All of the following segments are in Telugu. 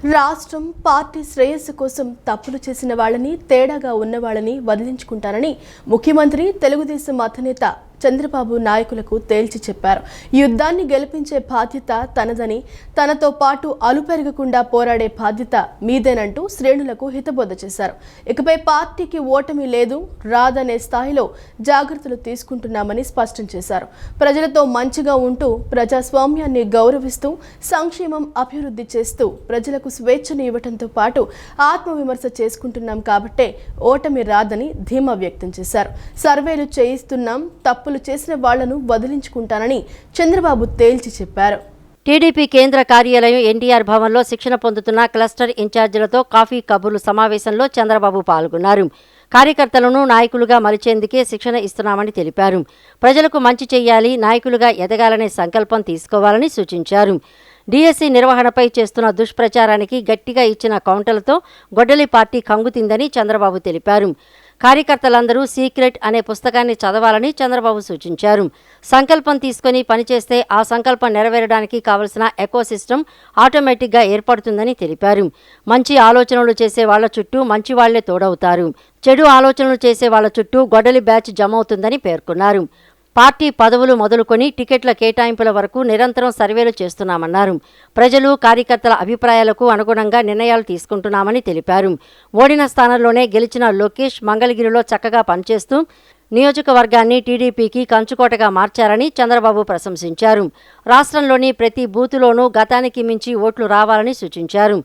రాష్ట్రం పార్టీ శ్రేయస్సు కోసం తప్పులు చేసిన వాళ్ళని తేడాగా ఉన్న వాళ్ళని వదిలించుకుంటారని ముఖ్యమంత్రి తెలుగుదేశం అధినేత చంద్రబాబు నాయకులకు తేల్చి చెప్పారు. యుద్ధాన్ని గెలిపించే బాధ్యత తనదని, తనతో పాటు అలుపెరగకుండా పోరాడే బాధ్యత మీదేనంటూ శ్రేణులకు హితబోధ చేశారు. ఇకపై పార్టీకి ఓటమి లేదు, రాదనే స్థాయిలో జాగ్రత్తలు తీసుకుంటున్నామని స్పష్టం చేశారు. ప్రజలతో మంచిగా ఉంటూ ప్రజాస్వామ్యాన్ని గౌరవిస్తూ సంక్షేమం అభివృద్ధి చేస్తూ ప్రజలకు స్వేచ్ఛను ఇవ్వడంతో పాటు ఆత్మవిమర్శ చేసుకుంటున్నాం కాబట్టే ఓటమి రాదని ధీమా వ్యక్తం చేశారు. సర్వేలు చేయిస్తున్నాం, తప్పులు చేసిన వాళ్లను వదిలించుకుంటానని చంద్రబాబు తేల్చి చెప్పారు. టీడీపీ కేంద్ర కార్యాలయం ఎన్టీఆర్ భవన్లో శిక్షణ పొందుతున్న క్లస్టర్ ఇన్ఛార్జీలతో కాఫీ కబుర్లు సమావేశంలో చంద్రబాబు పాల్గొన్నారు. కార్యకర్తలను నాయకులుగా మలిచేందుకే శిక్షణ ఇస్తున్నామని తెలిపారు. ప్రజలకు మంచి చేయాలి, నాయకులుగా ఎదగాలనే సంకల్పం తీసుకోవాలని సూచించారు. డీఎస్సీ నిర్వహణపై చేస్తున్న దుష్ప్రచారానికి గట్టిగా ఇచ్చిన కౌంటర్లతో గొడ్డలి పార్టీ కంగుతిందని చంద్రబాబు తెలిపారు. కార్యకర్తలందరూ సీక్రెట్ అనే పుస్తకాన్ని చదవాలని చంద్రబాబు సూచించారు. సంకల్పం తీసుకుని పనిచేస్తే ఆ సంకల్పం నెరవేరడానికి కావలసిన ఎకోసిస్టమ్ ఆటోమేటిక్గా ఏర్పడుతుందని తెలిపారు. మంచి ఆలోచనలు చేసే వాళ్ల చుట్టూ మంచి వాళ్లే తోడవుతారు, చెడు ఆలోచనలు చేసే వాళ్ల చుట్టూ గొడ్డలి బ్యాచ్ జమవుతుందని పేర్కొన్నారు. పార్టీ పదవులు మొదలుకొని టికెట్ల కేటాయింపుల వరకు నిరంతరం సర్వేలు చేస్తున్నామన్నారు. ప్రజలు, కార్యకర్తల అభిప్రాయాలకు అనుగుణంగా నిర్ణయాలు తీసుకుంటున్నామని తెలిపారు. ఓడిన స్థానంలోనే గెలిచిన లోకేష్ మంగళగిరిలో చక్కగా పనిచేస్తూ నియోజకవర్గాన్ని టీడీపీకి కంచుకోటగా మార్చారని చంద్రబాబు ప్రశంసించారు. రాష్ట్రంలోని ప్రతి బూతులోనూ గతానికి మించి ఓట్లు రావాలని సూచించారు.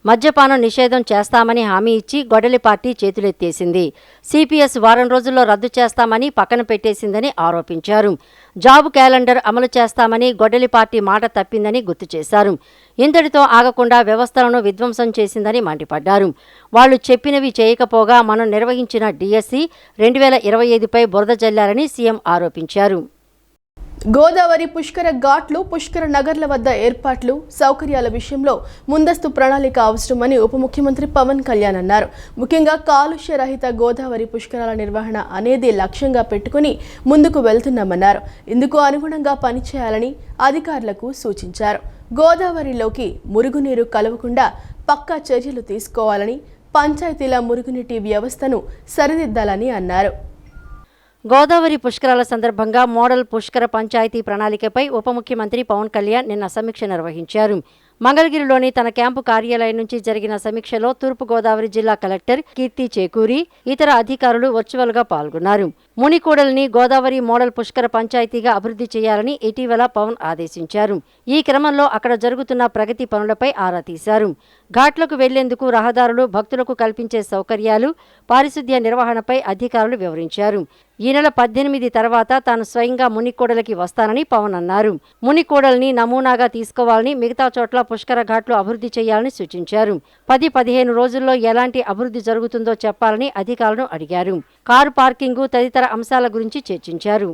మద్యపానం నిషేధం చేస్తామని హామీ ఇచ్చి గొడ్డలి పార్టీ చేతులెత్తేసింది. సిపిఎస్ వారం రోజుల్లో రద్దు చేస్తామని పక్కన పెట్టేసిందని ఆరోపించారు. జాబ్ క్యాలెండర్ అమలు చేస్తామని గొడ్డలి పార్టీ మాట తప్పిందని గుర్తు చేశారు. ఇంతటితో ఆగకుండా వ్యవస్థలను విధ్వంసం చేసిందని మండిపడ్డారు. వాళ్లు చెప్పినవి చేయకపోగా మనం నిర్వహించిన డీఎస్సీ 2025పై బురద జల్లారని సీఎం ఆరోపించారు. గోదావరి పుష్కర ఘాట్లు, పుష్కర నగర్ల వద్ద ఏర్పాట్లు, సౌకర్యాల విషయంలో ముందస్తు ప్రణాళిక అవసరమని ఉప ముఖ్యమంత్రి పవన్ కళ్యాణ్ అన్నారు. ముఖ్యంగా కాలుష్య రహిత గోదావరి పుష్కరాల నిర్వహణ అనేది లక్ష్యంగా పెట్టుకుని ముందుకు వెళ్తున్నామన్నారు. ఇందుకు అనుగుణంగా పనిచేయాలని అధికారులకు సూచించారు. గోదావరిలోకి మురుగునీరు కలవకుండా పక్కా చర్యలు తీసుకోవాలని, పంచాయతీల మురుగునీటి వ్యవస్థను సరిదిద్దాలని అన్నారు. గోదావరి పుష్కరాల సందర్భంగా మోడల్ పుష్కర పంచాయతీ ప్రణాళికపై ఉప ముఖ్యమంత్రి పవన్ కళ్యాణ్ నిన్న సమీక్ష నిర్వహించారు. మంగళగిరిలోని తన క్యాంపు కార్యాలయం నుంచి జరిగిన సమీక్షలో తూర్పుగోదావరి జిల్లా కలెక్టర్ కీర్తి చేకూరి ఇతర అధికారులు వర్చువల్గా పాల్గొన్నారు. మునికూడలిని గోదావరి మోడల్ పుష్కర పంచాయతీగా అభివృద్ధి చేయాలని ఇటీవల పవన్ ఆదేశించారు. ఈ క్రమంలో అక్కడ జరుగుతున్న ప్రగతి పనులపై ఆరా తీశారు. ఘాట్లకు వెళ్లేందుకు రహదారులు, భక్తులకు కల్పించే సౌకర్యాలు, పారిశుద్ధ్య నిర్వహణపై అధికారులు వివరించారు. ఈ నెల 18 తర్వాత తాను స్వయంగా మునికూడలికి వస్తానని పవన్ అన్నారు. మునికూడలిని నమూనాగా తీసుకోవాలని, మిగతా చోట్ల పుష్కర ఘాట్లు అభివృద్ధి చేయాలని సూచించారు. 10-15 రోజుల్లో ఎలాంటి అభివృద్ధి జరుగుతుందో చెప్పాలని అధికారులను అడిగారు. కారు పార్కింగు తదితర అంశాల గురించి చర్చించారు.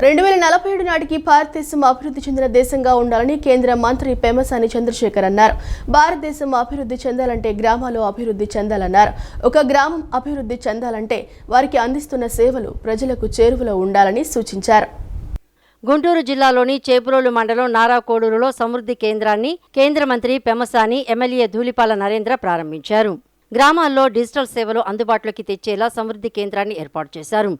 2047 నాటికి భారతదేశం అభివృద్ధి చెందిన దేశంగా ఉండాలని కేంద్ర మంత్రి పెమ్మసాని చంద్రశేఖర్ అన్నారు. భారతదేశం అభివృద్ధి చెందాలంటే గ్రామాలు అభివృద్ధి చెందాలన్నారు. ఒక గ్రామం అభివృద్ధి చెందాలంటే వారికి అందిస్తున్న సేవలు ప్రజలకు చేరువలో ఉండాలని సూచించారు. గుంటూరు జిల్లాలోని చేబ్రోలు మండలం నారాకోడూరులో సమృద్ధి కేంద్రాన్ని కేంద్ర మంత్రి పెమ్మసాని, ఎమ్మెల్యే ధూళిపాల నరేంద్ర ప్రారంభించారు. గ్రామాల్లో డిజిటల్ సేవలు అందుబాటులోకి తెచ్చేలా సమృద్ధి కేంద్రాన్ని ఏర్పాటు చేశారు.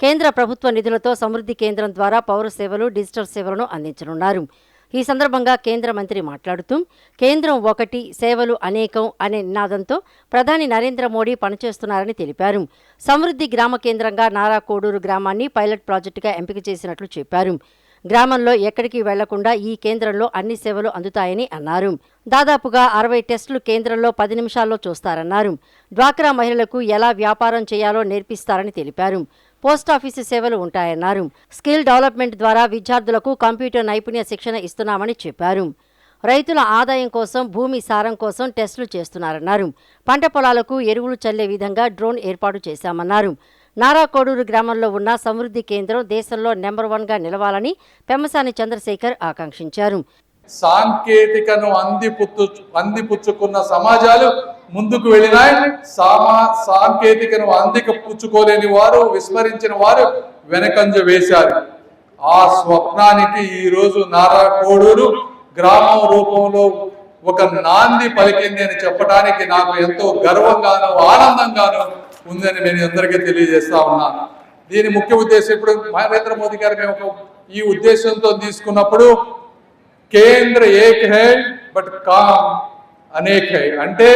కేంద్ర ప్రభుత్వ నిధులతో సమృద్ధి కేంద్రం ద్వారా పౌర సేవలు, డిజిటల్ సేవలను అందించనున్నారు. ఈ సందర్భంగా కేంద్ర మంత్రి మాట్లాడుతూ కేంద్రం ఒకటి, సేవలు అనేకం అనే నినాదంతో ప్రధాని నరేంద్ర మోడీ పనిచేస్తున్నారని తెలిపారు. సమృద్ధి గ్రామ కేంద్రంగా నారాకోడూరు గ్రామాన్ని పైలట్ ప్రాజెక్టుగా ఎంపిక చేసినట్లు చెప్పారు. గ్రామంలో ఎక్కడికి వెళ్లకుండా ఈ కేంద్రంలో అన్ని సేవలు అందుతాయని అన్నారు. దాదాపుగా 60 టెస్టులు కేంద్రంలో 10 నిమిషాల్లో చూస్తారన్నారు. డ్వాక్రా మహిళలకు ఎలా వ్యాపారం చేయాలో నేర్పిస్తారని తెలిపారు. పోస్టాఫీసు సేవలు ఉంటాయన్నారు. స్కిల్ డెవలప్మెంట్ ద్వారా విద్యార్థులకు కంప్యూటర్ నైపుణ్య శిక్షణ ఇస్తున్నామని చెప్పారు. రైతుల ఆదాయం కోసం, భూమి సారం కోసం టెస్టులు చేస్తున్నారన్నారు. పంట పొలాలకు ఎరువులు చల్లే విధంగా డ్రోన్ ఏర్పాటు చేశామన్నారు. నారాకోడూరు గ్రామంలో ఉన్న సమృద్ధి కేంద్రం దేశంలో నెంబర్ 1గా నిలవాలని పెమ్మసాని చంద్రశేఖర్ ఆకాంక్షించారు. సాంకేతికను అందిపుచ్చుకున్న సమాజాలు ముందుకు వెళ్ళినాయి. సాంకేతికను పుచ్చుకోలేని వారు, విస్మరించిన వారు వెనకంజ వేశారు. ఆ స్వప్నానికి ఈ రోజు నారాకోడూరు గ్రామం రూపంలో ఒక నాంది పలికింది అని చెప్పడానికి నాకు ఎంతో గర్వంగాను ఆనందంగాను ఉందని నేను అందరికీ తెలియజేస్తా ఉన్నాను. దీని ముఖ్య ఉద్దేశం ఇప్పుడు నరేంద్ర మోదీ గారు మేము ఈ ఉద్దేశంతో తీసుకున్నప్పుడు కేంద్ర ఏక్ హై బట్ కామ్ అనేక్ హై, అంటే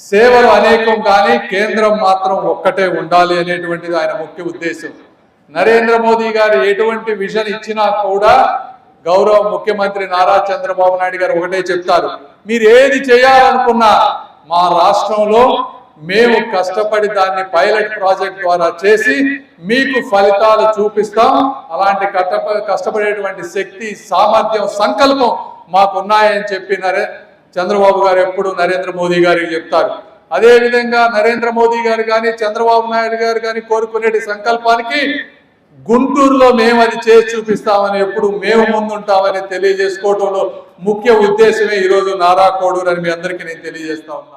సేవలు అనేకం కానీ కేంద్రం మాత్రం ఒక్కటే ఉండాలి అనేటువంటిది ఆయన ముఖ్య ఉద్దేశం. నరేంద్ర మోదీ గారు ఎటువంటి విజన్ ఇచ్చినా కూడా గౌరవ ముఖ్యమంత్రి నారా చంద్రబాబు నాయుడు గారు ఒకటే చెప్తారు, మీరు ఏది చేయాలనుకున్నా మా రాష్ట్రంలో మేము కష్టపడి దాన్ని పైలట్ ప్రాజెక్ట్ ద్వారా చేసి మీకు ఫలితాలు చూపిస్తాం. అలాంటి కష్టపడేటువంటి శక్తి, సామర్థ్యం, సంకల్పం మాకున్నాయని చెప్పి చంద్రబాబు గారు ఎప్పుడు నరేంద్ర మోదీ గారికి చెప్తారు. అదే విధంగా నరేంద్ర మోదీ గారు కానీ చంద్రబాబు నాయుడు గారు కానీ కోరుకునే సంకల్పానికి గుంటూరులో మేము అది చేసి చూపిస్తామని, ఎప్పుడు మేము ముందుంటామని తెలియజేసుకోవడంలో ముఖ్య ఉద్దేశమే ఈరోజు నారా కోడూరు అని మీ అందరికీ నేను తెలియజేస్తా ఉన్నా.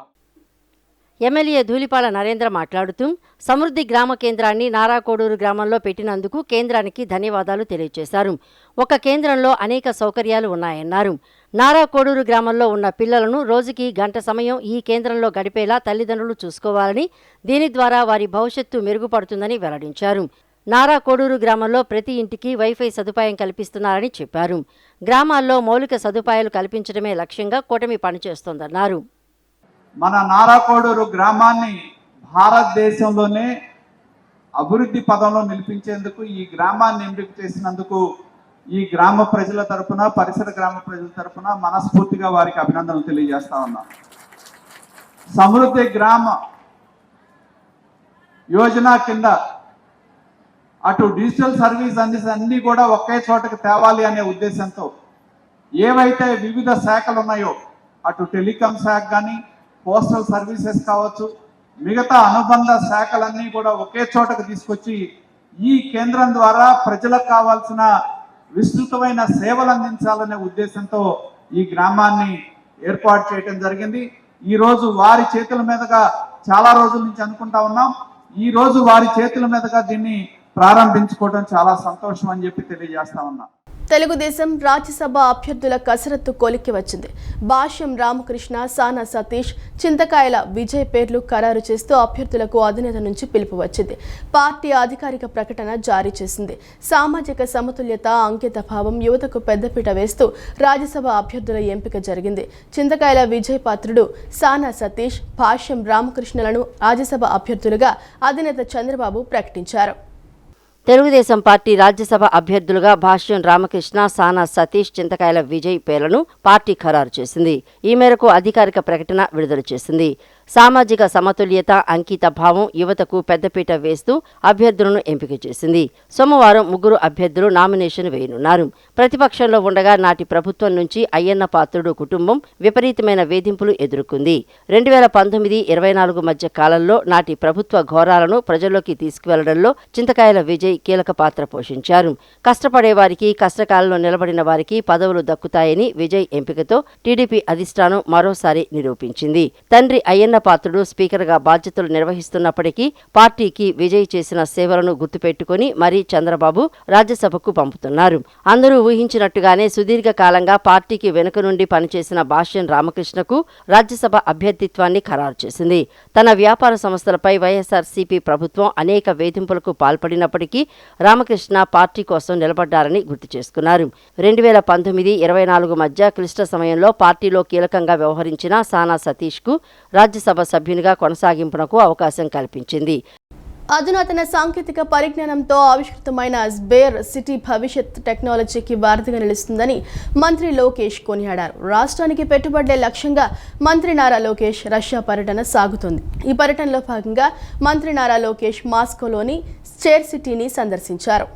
ఎమ్మెల్యే ధూళిపాల నరేంద్ర మాట్లాడుతూ సమృద్ధి గ్రామ కేంద్రాన్ని నారా కోడూరు గ్రామంలో పెట్టినందుకు కేంద్రానికి ధన్యవాదాలు తెలియజేశారు. ఒక కేంద్రంలో అనేక సౌకర్యాలు ఉన్నాయన్నారు. నారా కోడూరు గ్రామంలో ఉన్న పిల్లలను రోజుకి గంట సమయం ఈ కేంద్రంలో గడిపేలా తల్లిదండ్రులు చూసుకోవాలని, దీని ద్వారా వారి భవిష్యత్తు మెరుగుపడుతుందని వెల్లడించారు. నారా కోడూరు గ్రామంలో ప్రతి ఇంటికి వైఫై సదుపాయం కల్పిస్తున్నారని చెప్పారు. గ్రామాల్లో మౌలిక సదుపాయాలు కల్పించడమే లక్ష్యంగా కూటమి పనిచేస్తోందన్నారు. మన నారా కోడూరు గ్రామాన్ని భారతదేశంలోనే అభివృద్ధి పదంలో నిలిపించేందుకు ఈ గ్రామాన్ని ఎంపిక చేసినందుకు ఈ గ్రామ ప్రజల తరపున, పరిసర గ్రామ ప్రజల తరపున మనస్ఫూర్తిగా వారికి అభినందనలు తెలియజేస్తా ఉన్నాం. సమృద్ధి గ్రామ యోజన కింద అటు డిజిటల్ సర్వీస్ అన్ని కూడా ఒకే చోటకి తేవాలి అనే ఉద్దేశంతో ఏవైతే వివిధ శాఖలు ఉన్నాయో, అటు టెలికాం శాఖ కానీ, పోస్టల్ సర్వీసెస్ కావచ్చు, మిగతా అనుబంధ శాఖలన్నీ కూడా ఒకే చోటకు తీసుకొచ్చి ఈ కేంద్రం ద్వారా ప్రజలకు కావాల్సిన విస్తృతమైన సేవలు అందించాలనే ఉద్దేశంతో ఈ గ్రామాన్ని ఏర్పాటు చేయడం జరిగింది. ఈ రోజు వారి చేతుల మీదుగా చాలా రోజుల నుంచి అనుకుంటా ఉన్నాం. ఈ రోజు వారి చేతుల మీదుగా దీన్ని ప్రారంభించుకోవడం చాలా సంతోషం అని చెప్పి తెలియజేస్తా ఉన్నా. తెలుగుదేశం రాజ్యసభ అభ్యర్థుల కసరత్తు కొలిక్కి వచ్చింది. భాష్యం రామకృష్ణ, సానా సతీష్, చింతకాయల విజయ్ పేర్లు ఖరారు చేస్తూ అభ్యర్థులకు అధినేత నుంచి పిలుపు వచ్చింది. పార్టీ అధికారిక ప్రకటన జారీ చేసింది. సామాజిక సమతుల్యత, అంకిత భావం, యువతకు పెద్దపీట వేస్తూ రాజ్యసభ అభ్యర్థుల ఎంపిక జరిగింది. చింతకాయల విజయ్ పాత్రుడు, సానా సతీష్, భాష్యం రామకృష్ణలను రాజ్యసభ అభ్యర్థులుగా అధినేత చంద్రబాబు ప్రకటించారు. తెలుగుదేశం పార్టీ రాజ్యసభ అభ్యర్థులుగా భాష్యం రామకృష్ణ, సానా సతీష్, చింతకాయల విజయ్ పేర్లను పార్టీ ఖరారు చేసింది. ఈ మేరకు అధికారిక ప్రకటన విడుదల చేసింది. సామాజిక సమతుల్యత, అంకిత భావం, యువతకు పెద్దపీట వేస్తూ అభ్యర్థులను ఎంపిక చేసింది. సోమవారం 3 అభ్యర్థులు నామినేషన్ వేయనున్నారు. ప్రతిపక్షంలో ఉండగా నాటి ప్రభుత్వం నుంచి అయ్యన్న పాత్రుడు కుటుంబం విపరీతమైన వేధింపులు ఎదుర్కొంది. 2019-24 మధ్య కాలంలో నాటి ప్రభుత్వ ఘోరాలను ప్రజల్లోకి తీసుకువెళ్లడంలో చింతకాయల విజయ్ కీలక పాత్ర పోషించారు. కష్టపడేవారికి, కష్టకాలంలో నిలబడిన వారికి పదవులు దక్కుతాయని విజయ్ ఎంపికతో టీడీపీ అధిష్టానం మరోసారి నిరూపించింది. తండ్రి అయ్యన్న పాత్రుడు స్పీకర్గా బాధ్యతలు నిర్వహిస్తున్నప్పటికీ పార్టీకి విజయ్ చేసిన సేవలను గుర్తుపెట్టుకుని మరీ చంద్రబాబు రాజ్యసభకు పంపుతున్నారు. అందరూ ఊహించినట్టుగానే సుదీర్ఘ కాలంగా పార్టీకి వెనుక నుండి పనిచేసిన భాష్యం రామకృష్ణకు రాజ్యసభ అభ్యర్థిత్వాన్ని ఖరారు చేసింది. తన వ్యాపార సంస్థలపై వైఎస్ఆర్సీపీ ప్రభుత్వం అనేక వేధింపులకు పాల్పడినప్పటికీ రామకృష్ణ పార్టీ కోసం నిలబడ్డారని గుర్తు చేసుకున్నారు. 2019-24 మధ్య క్లిష్ట సమయంలో పార్టీలో కీలకంగా వ్యవహరించిన సానా సతీష్కు రాజ్యసభ సభ్యునిగా కొనసాగింపునకు అవకాశం కల్పించింది. అధునాతన సాంకేతిక పరిజ్ఞానంతో ఆవిష్కృతమైన స్పేర్ సిటీ భవిష్యత్ టెక్నాలజీకి వారధిగా నిలుస్తుందని మంత్రి లోకేష్ కొనియాడారు. రాష్ట్రానికి పెట్టుబడులే లక్ష్యంగా మంత్రి నారా లోకేష్ రష్యా పర్యటన సాగుతోంది. ఈ పర్యటనలో భాగంగా మంత్రి నారా లోకేష్ మాస్కోలోని స్పేర్ సిటీని సందర్శించారు.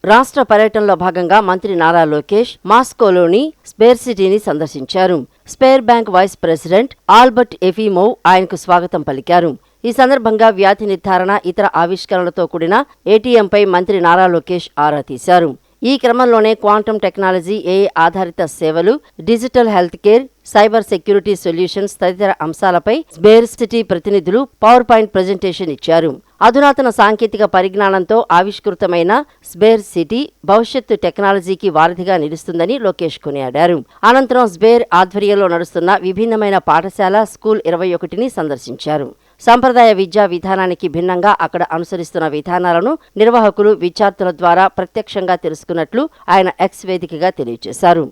రాష్ట్ర పర్యటనలో భాగంగా మంత్రి నారా లోకేష్ మాస్కోలోని స్పేర్ సిటీని సందర్శించారు. Sber bank vice president Albert Efimov ఆయనకు స్వాగతం పలికారు. ఈ సందర్భంగా వ్యాధి నిర్ధారణ, ఇతర ఆవిష్కరణలతో కూడిన ఏటీఎంపై మంత్రి నారా లోకేష్ ఆరా తీశారు. ఈ క్రమంలోనే క్వాంటమ్ టెక్నాలజీ, ఏఐ ఆధారిత సేవలు, digital health care, cyber security solutions తదితర అంశాలపై స్బేర్ సిటీ ప్రతినిధులు పవర్ పాయింట్ ప్రజెంటేషన్ ఇచ్చారు. అధునాతన సాంకేతిక పరిజ్ఞానంతో ఆవిష్కృతమైన స్బేర్ సిటీ భవిష్యత్తు టెక్నాలజీకి వారధిగా నిలుస్తుందని లోకేష్ కొనియాడారు. అనంతరం స్బేర్ ఆధ్వర్యంలో నడుస్తున్న విభిన్నమైన పాఠశాల, స్కూల్ 21ని సందర్శించారు. సంప్రదాయ విద్యా విధానానికి భిన్నంగా అక్కడ అనుసరిస్తున్న విధానాలను నిర్వాహకులు విద్యార్థుల ద్వారా ప్రత్యక్షంగా తెలుసుకున్నట్లు ఆయన ఎక్స్ వేదికగా తెలియజేశారు.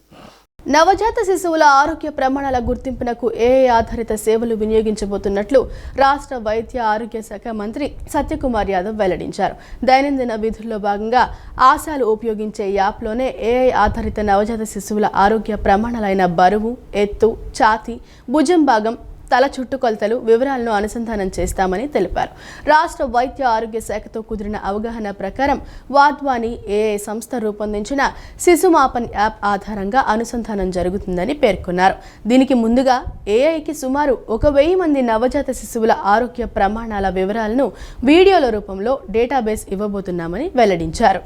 నవజాత శిశువుల ఆరోగ్య ప్రమాణాల గుర్తింపునకు ఏఐ ఆధారిత సేవలు వినియోగించబోతున్నట్లు రాష్ట్ర వైద్య ఆరోగ్య శాఖ మంత్రి సత్యకుమార్ యాదవ్ వెల్లడించారు. దైనందిన విధుల్లో భాగంగా ఆశాలు ఉపయోగించే యాప్లోనే ఏఐ ఆధారిత నవజాత శిశువుల ఆరోగ్య ప్రమాణాలైన బరువు, ఎత్తు, ఛాతీ, భుజం భాగం, తల చుట్టుకొలతలు వివరాలను అనుసంధానం చేస్తామని తెలిపారు. రాష్ట్ర వైద్య ఆరోగ్య శాఖతో కుదిరిన అవగాహన ప్రకారం వాద్వాని ఏఐ సంస్థ రూపొందించిన శిశుమాపన్ యాప్ ఆధారంగా అనుసంధానం జరుగుతుందని పేర్కొన్నారు. దీనికి ముందుగా ఏఐకి సుమారు 1000 మంది నవజాత శిశువుల ఆరోగ్య ప్రమాణాల వివరాలను వీడియోల రూపంలో డేటాబేస్ ఇవ్వబోతున్నామని వెల్లడించారు.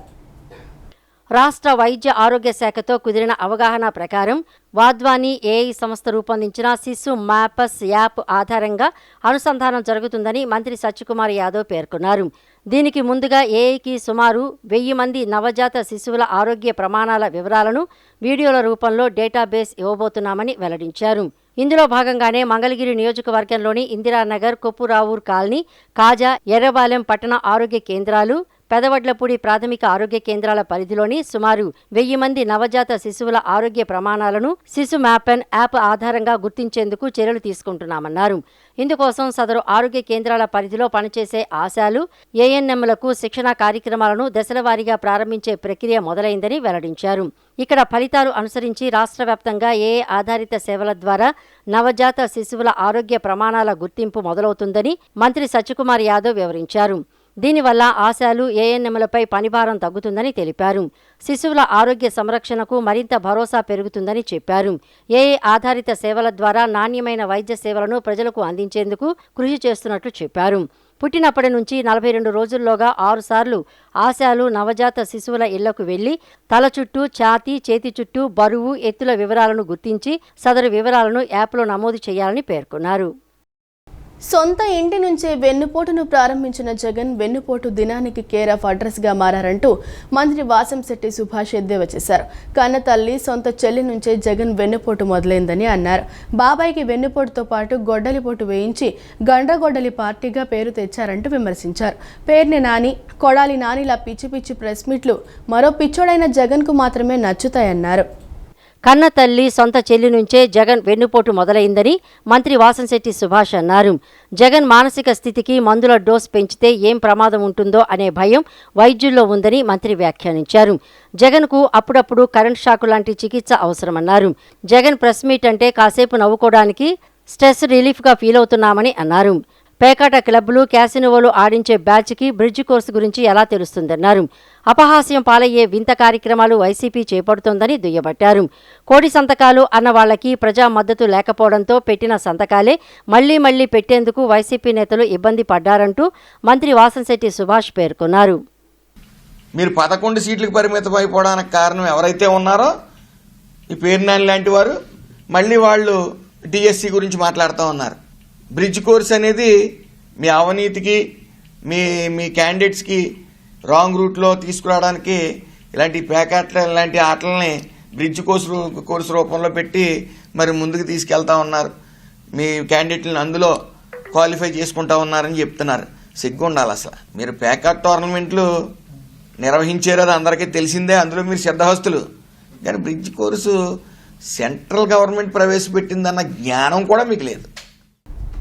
రాష్ట్ర వైద్య ఆరోగ్య శాఖతో కుదిరిన అవగాహన ప్రకారం వాద్వాని ఏఐ సంస్థ రూపొందించిన శిశు మ్యాపస్ యాప్ ఆధారంగా అనుసంధానం జరుగుతుందని మంత్రి సత్యకుమార్ యాదవ్ పేర్కొన్నారు. దీనికి ముందుగా ఏఐకి సుమారు 1000 మంది నవజాత శిశువుల ఆరోగ్య ప్రమాణాల వివరాలను వీడియోల రూపంలో డేటాబేస్ ఇవ్వబోతున్నామని వెల్లడించారు. ఇందులో భాగంగానే మంగళగిరి నియోజకవర్గంలోని ఇందిరానగర్, కొప్పురావూర్ కాలనీ, కాజా, ఎర్రబాలెం పట్టణ ఆరోగ్య కేంద్రాలు, పెదవడ్లపూడి ప్రాథమిక ఆరోగ్య కేంద్రాల పరిధిలోని సుమారు 1000 మంది నవజాత శిశువుల ఆరోగ్య ప్రమాణాలను శిశు మ్యాపన్ యాప్ ఆధారంగా గుర్తించేందుకు చర్యలు తీసుకుంటున్నామన్నారు. ఇందుకోసం సదరు ఆరోగ్య కేంద్రాల పరిధిలో పనిచేసే ఆశాలు, ఏఎన్ఎంలకు శిక్షణా కార్యక్రమాలను దశలవారీగా ప్రారంభించే ప్రక్రియ మొదలైందని వెల్లడించారు. ఇక్కడ ఫలితాలు అనుసరించి రాష్ట్ర వ్యాప్తంగా ఏఐ ఆధారిత సేవల ద్వారా నవజాత శిశువుల ఆరోగ్య ప్రమాణాల గుర్తింపు మొదలవుతుందని మంత్రి సత్యకుమార్ యాదవ్ వివరించారు. దీనివల్ల ఆశాలు, ఏఎన్ఎంలపై పనిభారం తగ్గుతుందని తెలిపారు. శిశువుల ఆరోగ్య సంరక్షణకు మరింత భరోసా పెరుగుతుందని చెప్పారు. ఏఐ ఆధారిత సేవల ద్వారా నాణ్యమైన వైద్య సేవలను ప్రజలకు అందించేందుకు కృషి చేస్తున్నట్లు చెప్పారు. పుట్టినప్పటి నుంచి 42 రోజుల్లోగా 6 సార్లు ఆశాలు నవజాత శిశువుల ఇళ్లకు వెళ్లి తల చుట్టూ, ఛాతీ, చేతి చుట్టూ, బరువు, ఎత్తుల వివరాలను గుర్తించి సదరు వివరాలను యాప్లో నమోదు చేయాలని పేర్కొన్నారు. సొంత ఇంటి నుంచే వెన్నుపోటును ప్రారంభించిన జగన్ వెన్నుపోటు దినానికి కేర్ ఆఫ్ అడ్రస్గా మారారంటూ మంత్రి వాసంశెట్టి సుభాష్ ఎద్దేవా చేశారు. కన్న తల్లి, సొంత చెల్లి నుంచే జగన్ వెన్నుపోటు మొదలైందని అన్నారు. బాబాయికి వెన్నుపోటుతో పాటు గొడ్డలిపోటు వేయించి గండ్రగొడ్డలి పార్టీగా పేరు తెచ్చారంటూ విమర్శించారు. పేర్ని నాని, కొడాలి నానిలా పిచ్చి పిచ్చి ప్రెస్ మీట్లు మరో పిచ్చోడైన జగన్కు మాత్రమే నచ్చుతాయన్నారు. కన్న తల్లి, సొంత చెల్లి నుంచే జగన్ వెన్నుపోటు మొదలైందని మంత్రి వాసంశెట్టి సుభాష్ అన్నారు. జగన్ మానసిక స్థితికి మందుల డోస్ పెంచితే ఏం ప్రమాదం ఉంటుందో అనే భయం వైద్యుల్లో ఉందని మంత్రి వ్యాఖ్యానించారు. జగన్కు అప్పుడప్పుడు కరెంట్ షాకు లాంటి చికిత్స అవసరమన్నారు. జగన్ ప్రెస్ మీట్ అంటే కాసేపు నవ్వుకోవడానికి, స్ట్రెస్ రిలీఫ్గా ఫీల్ అవుతున్నామని అన్నారు. పేకాట క్లబ్లు, క్యాసినోలు ఆడించే బ్యాచ్కి బ్రిడ్జ్ కోర్సు గురించి ఎలా తెలుస్తుందన్నారు. అపహాస్యం పాలయ్యే వింత కార్యక్రమాలు వైసీపీ చేపడుతోందని దుయ్యబట్టారు. కోడి సంతకాలు అన్న వాళ్లకి ప్రజా మద్దతు లేకపోవడంతో పెట్టిన సంతకాలే మళ్లీ మళ్లీ పెట్టేందుకు వైసీపీ నేతలు ఇబ్బంది పడ్డారంటూ మంత్రి వాసంశెట్టి సుభాష్ పేర్కొన్నారు. మీరు 11 సీట్లకు పరిమితం అయిపోవడానికి కారణం ఎవరైతే ఉన్నారో ఈ పేర్నాని లాంటి వారు మళ్ళీ వాళ్ళు డిఎస్సి గురించి మాట్లాడుతూ ఉన్నారు. బ్రిడ్జ్ కోర్స్ అనేది మీ అవినీతికి, మీ క్యాండిడేట్స్కి రాంగ్ రూట్లో తీసుకురావడానికి ఇలాంటి ప్యాకెట్ల లాంటి ఆటలని బ్రిడ్జ్ కోర్సు రూపంలో పెట్టి మరి ముందుకు తీసుకెళ్తా ఉన్నారు. మీ క్యాండిడేట్లను అందులో క్వాలిఫై చేసుకుంటా ఉన్నారని చెప్తున్నారు. సిగ్గు ఉండాలి అసలు. మీరు ప్యాకెట్ టోర్నమెంట్లు నిర్వహించారు, అది అందరికీ తెలిసిందే, అందులో మీరు సిద్ధహస్తులు. కానీ బ్రిడ్జ్ కోర్సు సెంట్రల్ గవర్నమెంట్ ప్రవేశపెట్టిందన్న జ్ఞానం కూడా మీకు లేదు.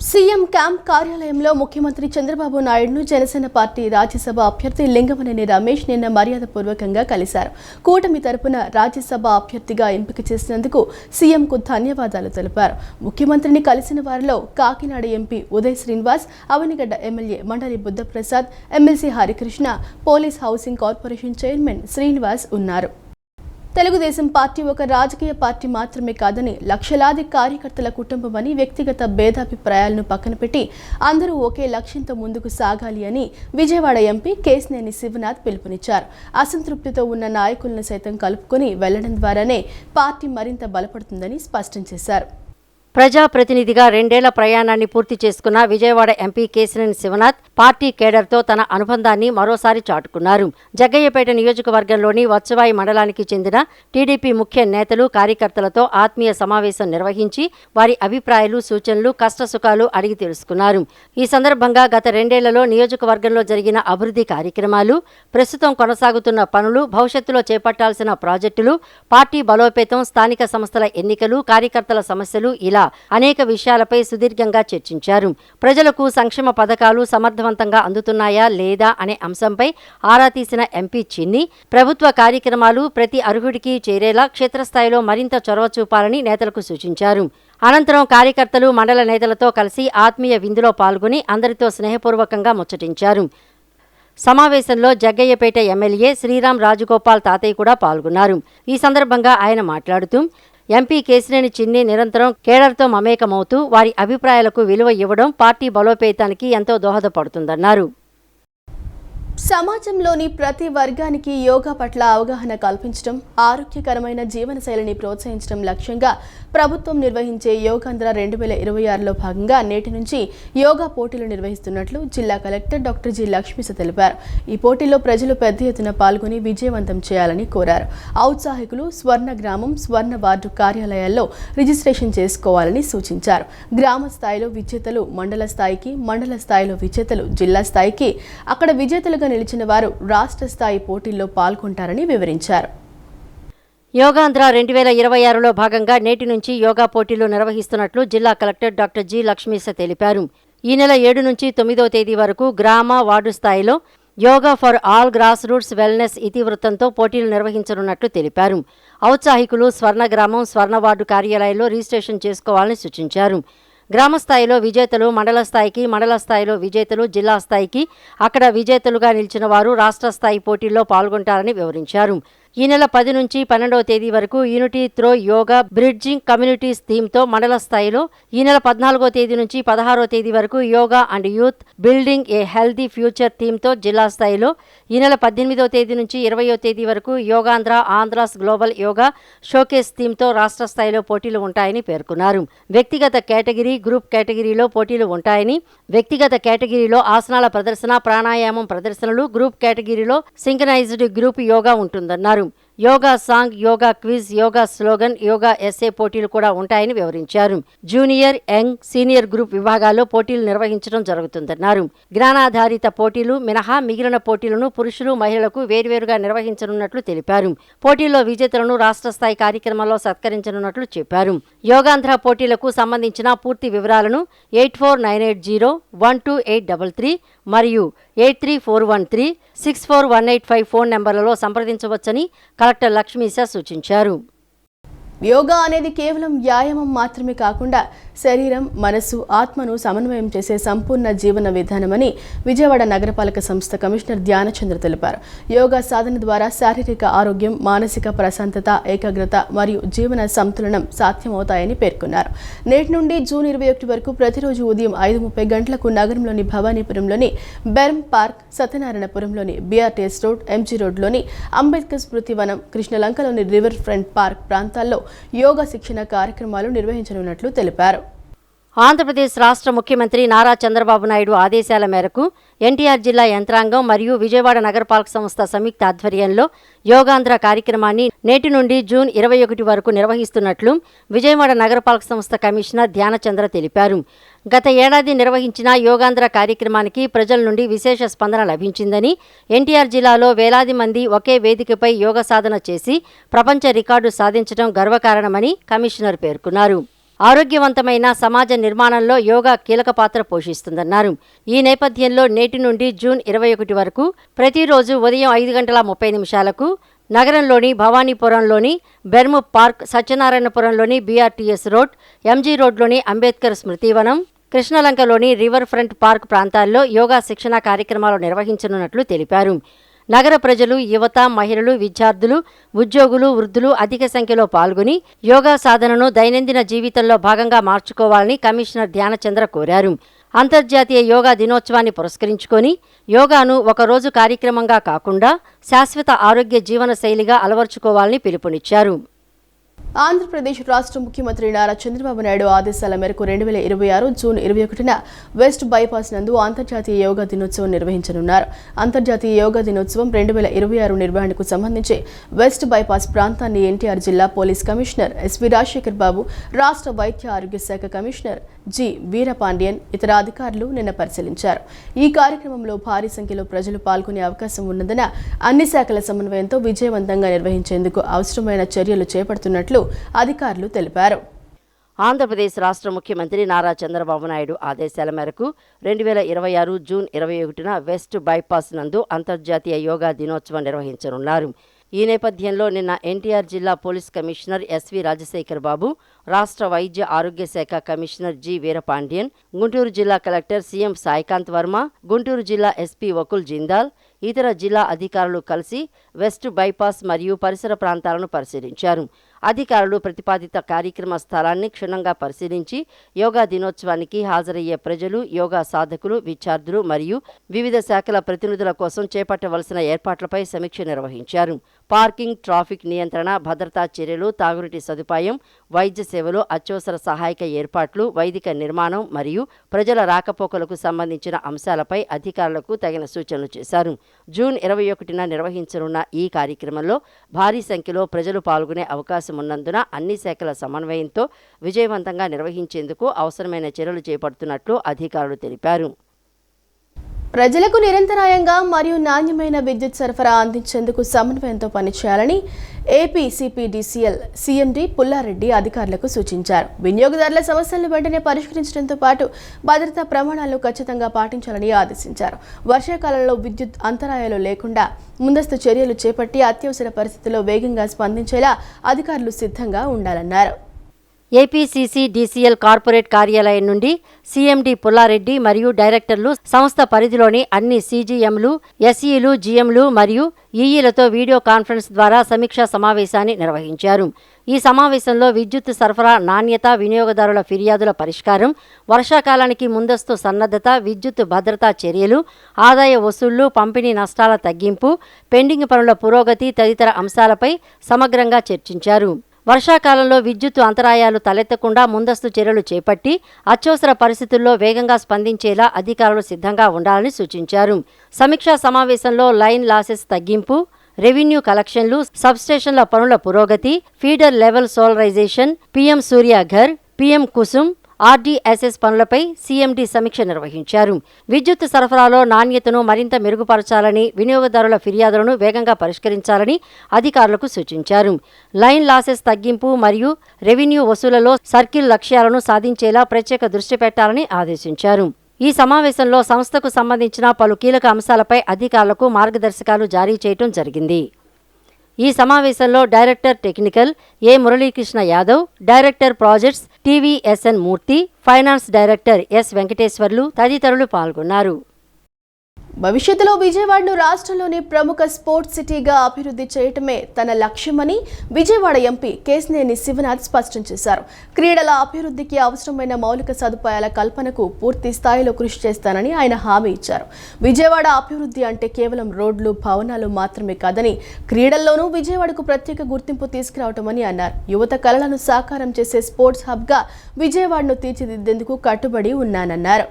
సీఎం క్యాంప్ కార్యాలయంలో ముఖ్యమంత్రి చంద్రబాబు నాయుడును జనసేన పార్టీ రాజ్యసభ అభ్యర్థి లింగమనేని రమేష్ నిన్న మర్యాదపూర్వకంగా కలిశారు. కూటమి తరపున రాజ్యసభ అభ్యర్థిగా ఎంపిక చేసినందుకు సీఎంకు ధన్యవాదాలు తెలిపారు. ముఖ్యమంత్రిని కలిసిన వారిలో కాకినాడ ఎంపీ ఉదయ్ శ్రీనివాస్, అవనిగడ్డ ఎమ్మెల్యే మండలి Buddha Prasad, MLC Harikrishna, police housing corporation chairman Srinivas ఉన్నారు. తెలుగుదేశం పార్టీ ఒక రాజకీయ పార్టీ మాత్రమే కాదని లక్షలాది కార్యకర్తల కుటుంబమని వ్యక్తిగత భేదాభిప్రాయాలను పక్కన పెట్టి అందరూ ఒకే లక్ష్యంతో ముందుకు సాగాలి అని విజయవాడ ఎంపీ కేశినేని శివనాథ్ పిలుపునిచ్చారు. అసంతృప్తితో ఉన్న నాయకులను సైతం కలుపుకొని వెళ్లడం ద్వారానే పార్టీ మరింత బలపడుతుందని స్పష్టం చేశారు. ప్రజాప్రతినిధిగా 2 ఏళ్ల ప్రయాణాన్ని పూర్తి చేసుకున్న విజయవాడ ఎంపీ కేశినేని శివనాథ్ పార్టీ కేడర్తో తన అనుబంధాన్ని మరోసారి చాటుకున్నారు. జగ్గయ్యపేట నియోజకవర్గంలోని వత్సవాయి మండలానికి చెందిన టీడీపీ ముఖ్య నేతలు, కార్యకర్తలతో ఆత్మీయ సమావేశం నిర్వహించి వారి అభిప్రాయాలు, సూచనలు, కష్టసుఖాలు అడిగి తెలుసుకున్నారు. ఈ సందర్భంగా గత 2 ఏళ్లలో నియోజకవర్గంలో జరిగిన అభివృద్ధి కార్యక్రమాలు, ప్రస్తుతం కొనసాగుతున్న పనులు, భవిష్యత్తులో చేపట్టాల్సిన ప్రాజెక్టులు, పార్టీ బలోపేతం, స్థానిక సంస్థల ఎన్నికలు, కార్యకర్తల సమస్యలు ఇలా అనేక విషయాలపై సుదీర్ఘంగా చర్చించారు. ప్రజలకు సంక్షేమ పథకాలు సమర్థవంతంగా అందుతున్నాయా లేదా అనే అంశంపై ఆరా తీసిన ఎంపీ చిన్ని ప్రభుత్వ కార్యక్రమాలు ప్రతి అర్హుడికి చేరేలా క్షేత్రస్థాయిలో మరింత చొరవ చూపాలని నేతలకు సూచించారు. అనంతరం కార్యకర్తలు, మండల నేతలతో కలిసి ఆత్మీయ విందులో పాల్గొని అందరితో స్నేహపూర్వకంగా ముచ్చటించారు. సమావేశంలో జగ్గయ్యపేట ఎమ్మెల్యే శ్రీరామ్ రాజగోపాల్ తాతయ్య కూడా పాల్గొన్నారు. ఈ సందర్భంగా ఆయన మాట్లాడుతూ ఎంపీ కేశినేని చిన్ని నిరంతరం కేడర్తో మమేకమవుతూ వారి అభిప్రాయాలకు విలువ ఇవ్వడం పార్టీ బలోపేతానికి ఎంతో దోహదపడుతుందన్నారు. సమాజంలోని ప్రతి వర్గానికి యోగా పట్ల అవగాహన కల్పించడం, ఆరోగ్యకరమైన జీవనశైలిని ప్రోత్సహించడం లక్ష్యంగా ప్రభుత్వం నిర్వహించే యోగాంధ్ర 2026లో భాగంగా నేటి నుంచి యోగా పోటీలు నిర్వహిస్తున్నట్లు జిల్లా కలెక్టర్ డాక్టర్ జి లక్ష్మీస తెలిపారు. ఈ పోటీల్లో ప్రజలు పెద్ద ఎత్తున పాల్గొని విజయవంతం చేయాలని కోరారు. ఔత్సాహికులు స్వర్ణ గ్రామం, స్వర్ణ వార్డు కార్యాలయాల్లో రిజిస్ట్రేషన్ చేసుకోవాలని సూచించారు. గ్రామ స్థాయిలో విజేతలు మండల స్థాయికి, మండల స్థాయిలో విజేతలు జిల్లా స్థాయికి, అక్కడ విజేతలుగా నిలిచిన వారు రాష్ట్ర స్థాయి పోటీల్లో పాల్గొంటారని వివరించారు. యోగాంధ్ర 2026లో భాగంగా నేటి నుంచి యోగా పోటీలు నిర్వహిస్తున్నట్లు జిల్లా కలెక్టర్ డాక్టర్ జి లక్ష్మీస తెలిపారు. ఈ నెల 7 నుంచి 9వ తేదీ వరకు గ్రామ, వార్డు స్థాయిలో yoga for all grass roots wellness ఇతివృత్తంతో పోటీలు నిర్వహించనున్నట్లు తెలిపారు. ఔత్సాహికులు స్వర్ణ గ్రామం, స్వర్ణ వార్డు కార్యాలయాల్లో రిజిస్ట్రేషన్ చేసుకోవాలని సూచించారు. గ్రామ స్థాయిలో విజేతలు మండల స్థాయికి, మండల స్థాయిలో విజేతలు జిల్లా స్థాయికి, అక్కడ విజేతలుగా నిలిచిన వారు రాష్ట్ర స్థాయి పోటీల్లో పాల్గొంటారని వివరించారు. ఈ నెల 10 నుంచి 12వ తేదీ వరకు unity through yoga bridging communities థీమ్తో మండల స్థాయిలో, ఈ నెల 14వ తేదీ నుంచి 16వ తేదీ వరకు yoga and youth building a healthy future థీమ్తో జిల్లా స్థాయిలో, ఈ నెల 18వ తేదీ నుంచి 20వ తేదీ వరకు యోగాంధ్ర ఆంధ్రాస్ గ్లోబల్ యోగా షోకేస్ థీమ్తో రాష్ట్ర స్థాయిలో పోటీలు ఉంటాయని పేర్కొన్నారు. వ్యక్తిగత కేటగిరీ, గ్రూప్ కేటగిరీలో పోటీలు ఉంటాయని, వ్యక్తిగత కేటగిరీలో ఆసనాల ప్రదర్శన, ప్రాణాయామం ప్రదర్శనలు, గ్రూప్ కేటగిరీలో సింక్రనైజ్డ్ గ్రూప్ యోగా ఉంటుందన్నారు. Yoga song, yoga quiz, yoga slogan, yoga essay పోటీలు కూడా ఉంటాయని వివరించారు. జూనియర్, యంగ్, సీనియర్ గ్రూప్ విభాగాల్లో పోటీలు నిర్వహించడం జరుగుతుందన్నారు. జ్ఞానాధారిత పోటీలు మినహా మిగిలిన పోటీలను పురుషులు, మహిళలకు వేర్వేరుగా నిర్వహించనున్నట్లు తెలిపారు. పోటీల్లో విజేతలను రాష్ట్ర స్థాయి కార్యక్రమాల్లో సత్కరించనున్నట్లు చెప్పారు. యోగాంధ్ర పోటీలకు సంబంధించిన పూర్తి వివరాలను 8498012833 మరియు 8341364185 ఫోన్ నెంబర్లలో సంప్రదించవచ్చని కలెక్టర్ లక్ష్మీశ సూచించారు. యోగా అనేది కేవలం వ్యాయామం మాత్రమే కాకుండా శరీరం, మనసు, ఆత్మను సమన్వయం చేసే సంపూర్ణ జీవన విధానమని విజయవాడ నగరపాలక సంస్థ కమిషనర్ ధ్యానచంద్ర తెలిపారు. యోగా సాధన ద్వారా శారీరక ఆరోగ్యం, మానసిక ప్రశాంతత, ఏకాగ్రత మరియు జీవన సంతులనం సాధ్యమవుతాయని పేర్కొన్నారు. నేటి నుండి జూన్ 21 వరకు ప్రతిరోజు ఉదయం 5:30 గంటలకు నగరంలోని భవానీపురంలోని బెర్మ్ పార్క్, సత్యనారాయణపురంలోని బీఆర్టీఎస్ రోడ్, ఎంజీ రోడ్లోని అంబేద్కర్ స్మృతి వనం, కృష్ణలంకలోని రివర్ ఫ్రంట్ పార్క్ ప్రాంతాల్లో యోగా శిక్షణ కార్యక్రమాలు నిర్వహించనున్నట్లు తెలిపారు. ఆంధ్రప్రదేశ్ రాష్ట్ర ముఖ్యమంత్రి నారా చంద్రబాబు నాయుడు ఆదేశాల మేరకు ఎన్టీఆర్ జిల్లా యంత్రాంగం మరియు విజయవాడ నగరపాలక సంస్థ సంయుక్త ఆధ్వర్యంలో యోగాంధ్ర కార్యక్రమాన్ని నేటి నుండి జూన్ 21 వరకు నిర్వహిస్తున్నట్లు విజయవాడ నగరపాలక సంస్థ కమిషనర్ ధ్యానచంద్ర తెలిపారు. గత ఏడాది నిర్వహించిన యోగాంధ్ర కార్యక్రమానికి ప్రజల నుండి విశేష స్పందన లభించిందని, ఎన్టీఆర్ జిల్లాలో వేలాది మంది ఒకే వేదికపై యోగ సాధన చేసి ప్రపంచ రికార్డు సాధించడం గర్వకారణమని కమిషనర్ పేర్కొన్నారు. ఆరోగ్యవంతమైన సమాజ నిర్మాణంలో యోగా కీలక పాత్ర పోషిస్తుందన్నారు. ఈ నేపథ్యంలో నేటి నుండి జూన్ 21 వరకు ప్రతిరోజు ఉదయం 5:30 నగరంలోని భవానీపురంలోని బెర్మ్ పార్క్, సత్యనారాయణపురంలోని బీఆర్టీఎస్ రోడ్, ఎంజీ రోడ్లోని అంబేద్కర్ స్మృతివనం, కృష్ణలంకలోని రివర్ ఫ్రంట్ పార్క్ ప్రాంతాల్లో యోగా శిక్షణ కార్యక్రమాలు నిర్వహించనున్నట్లు తెలిపారు. నగర ప్రజలు, యువత, మహిళలు, విద్యార్థులు, ఉద్యోగులు, వృద్ధులు అధిక సంఖ్యలో పాల్గొని యోగా సాధనను దైనందిన జీవితంలో భాగంగా మార్చుకోవాలని కమిషనర్ ధ్యానచంద్ర కోరారు. అంతర్జాతీయ యోగా దినోత్సవాన్ని పురస్కరించుకొని యోగాను ఒకరోజు కార్యక్రమంగా కాకుండా శాశ్వత ఆరోగ్య జీవన శైలిగా అలవర్చుకోవాలని పిలుపునిచ్చారు. ఆంధ్రప్రదేశ్ రాష్ట్ర ముఖ్యమంత్రి నారా చంద్రబాబు నాయుడు ఆదేశాల మేరకు 2026 జూన్ 21న వెస్ట్ బైపాస్ నందు అంతర్జాతీయ యోగా దినోత్సవం నిర్వహించనున్నారు. అంతర్జాతీయ యోగా దినోత్సవం 2026 నిర్వహణకు సంబంధించి వెస్ట్ బైపాస్ ప్రాంతాన్ని ఎన్టీఆర్ జిల్లా పోలీస్ కమిషనర్ ఎస్వి రాజశేఖర్ బాబు, రాష్ట్ర వైద్య ఆరోగ్య శాఖ కమిషనర్ జి వీరపాండియన్, ఇతర అధికారులు నిన్న పరిశీలించారు. ఈ కార్యక్రమంలో భారీ సంఖ్యలో ప్రజలు పాల్గొనే అవకాశం ఉన్నందున అన్ని శాఖల సమన్వయంతో విజయవంతంగా నిర్వహించేందుకు అవసరమైన చర్యలు చేపడుతున్నట్లు అధికారులు తెలిపారు. ఆంధ్రప్రదేశ్ రాష్ట్ర ముఖ్యమంత్రి నారా చంద్రబాబు నాయుడు ఆదేశాల మేరకు 2026 జూన్ 21న వెస్ట్ బైపాస్ నందు అంతర్జాతీయ యోగా దినోత్సవం నిర్వహించనున్నారు. ఈ నేపథ్యంలో నిన్న ఎన్టీఆర్ జిల్లా పోలీస్ కమిషనర్ ఎస్వి రాజశేఖర్ బాబు, రాష్ట్ర వైద్య ఆరోగ్య శాఖ కమిషనర్ జి వీరపాండియన్, గుంటూరు జిల్లా కలెక్టర్ సిఎం సాయికాంత్ వర్మ, గుంటూరు జిల్లా ఎస్పీ వకుల్ జిందాల్, ఇతర జిల్లా అధికారులు కలిసి వెస్ట్ బైపాస్ మరియు పరిసర ప్రాంతాలను పరిశీలించారు. అధికారులు ప్రతిపాదిత కార్యక్రమ స్థలాన్ని క్షుణ్ణంగా పరిశీలించి యోగా దినోత్సవానికి హాజరయ్యే ప్రజలు, యోగా సాధకులు, విద్యార్థులు మరియు వివిధ శాఖల ప్రతినిధుల కోసం చేపట్టవలసిన ఏర్పాట్లపై సమీక్ష నిర్వహించారు. పార్కింగ్, ట్రాఫిక్ నియంత్రణ, భద్రతా చర్యలు, తాగునీటి సదుపాయం, వైద్య సేవలు, అత్యవసర సహాయక ఏర్పాట్లు, వైదిక నిర్మాణం మరియు ప్రజల రాకపోకలకు సంబంధించిన అంశాలపై అధికారులకు తగిన సూచనలు చేశారు. జూన్ 21న నిర్వహించనున్న ఈ కార్యక్రమంలో భారీ సంఖ్యలో ప్రజలు పాల్గొనే అవకాశం ఉన్నందున అన్ని శాఖల సమన్వయంతో విజయవంతంగా నిర్వహించేందుకు అవసరమైన చర్యలు చేపడుతున్నట్లు అధికారులు తెలిపారు. ప్రజలకు నిరంతరాయంగా మరియు నాణ్యమైన విద్యుత్ సరఫరా అందించేందుకు సమన్వయంతో పనిచేయాలని ఏపీ సిపిడిసిఎల్ సీఎండీ పుల్లారెడ్డి అధికారులకు సూచించారు. వినియోగదారుల సమస్యలను వెంటనే పరిష్కరించడంతో పాటు భద్రతా ప్రమాణాలను ఖచ్చితంగా పాటించాలని ఆదేశించారు. వర్షాకాలంలో విద్యుత్ అంతరాయాలు లేకుండా ముందస్తు చర్యలు చేపట్టి అత్యవసర పరిస్థితుల్లో వేగంగా స్పందించేలా అధికారులు సిద్ధంగా ఉండాలన్నారు. ఏపీసీసీడీసీఎల్ కార్పొరేట్ కార్యాలయం నుండి సీఎండీ పుల్లారెడ్డి మరియు డైరెక్టర్లు సంస్థ పరిధిలోని అన్ని సీజీఎంలు, ఎస్ఈలు, జీఎంలు మరియు ఈఈలతో వీడియో కాన్ఫరెన్స్ ద్వారా సమీక్షా సమావేశాన్ని నిర్వహించారు. ఈ సమావేశంలో విద్యుత్ సరఫరా నాణ్యత, వినియోగదారుల ఫిర్యాదుల పరిష్కారం, వర్షాకాలానికి ముందస్తు సన్నద్ధత, విద్యుత్ భద్రతా చర్యలు, ఆదాయ వసూళ్లు, పంపిణీ నష్టాల తగ్గింపు, పెండింగ్ పనుల పురోగతి తదితర అంశాలపై సమగ్రంగా చర్చించారు. వర్షాకాలంలో విద్యుత్ అంతరాయాలు తలెత్తకుండా ముందస్తు చర్యలు చేపట్టి అత్యవసర పరిస్థితుల్లో వేగంగా స్పందించేలా అధికారులు సిద్ధంగా ఉండాలని సూచించారు. సమీక్షా సమావేశంలో లైన్ లాసెస్ తగ్గింపు, రెవెన్యూ కలెక్షన్లు, సబ్స్టేషన్ల పనుల పురోగతి, feeder level solarization, PM Surya Ghar, PM Kusum, RDSS పనులపై సీఎండీ సమీక్ష నిర్వహించారు. విద్యుత్ సరఫరాలో నాణ్యతను మరింత మెరుగుపరచాలని, వినియోగదారుల ఫిర్యాదులను వేగంగా పరిష్కరించాలని అధికారులకు సూచించారు. లైన్ లాసెస్ తగ్గింపు మరియు రెవెన్యూ వసూళ్లలో సర్కిల్ లక్ష్యాలను సాధించేలా ప్రత్యేక దృష్టి పెట్టాలని ఆదేశించారు. ఈ సమావేశంలో సంస్థకు సంబంధించిన పలు కీలక అంశాలపై అధికారులకు మార్గదర్శకాలు జారీ చేయడం జరిగింది. ఈ సమావేశంలో డైరెక్టర్ టెక్నికల్ ఏ Muralikrishna Yadav, director projects TVSN మూర్తి, ఫైనాన్స్ డైరెక్టర్ ఎస్ వెంకటేశ్వర్లు తదితరులు పాల్గొన్నారు. భవిష్యత్తులో విజయవాడను రాష్ట్రంలోని ప్రముఖ స్పోర్ట్స్ సిటీగా అభివృద్ధి చేయటమే తన లక్ష్యమని విజయవాడ ఎంపీ కేశినేని శివనాథ్ స్పష్టం చేశారు. క్రీడల అభివృద్ధికి అవసరమైన మౌలిక సదుపాయాల కల్పనకు పూర్తి స్థాయిలో కృషి చేస్తానని ఆయన హామీ ఇచ్చారు. విజయవాడ అభివృద్ధి అంటే కేవలం రోడ్లు, భవనాలు మాత్రమే కాదని క్రీడల్లోనూ విజయవాడకు ప్రత్యేక గుర్తింపు తీసుకురావటమని అన్నారు. యువత కళలను సాకారం చేసే స్పోర్ట్స్ హబ్గా విజయవాడను తీర్చిదిద్దేందుకు కట్టుబడి ఉన్నానన్నారు.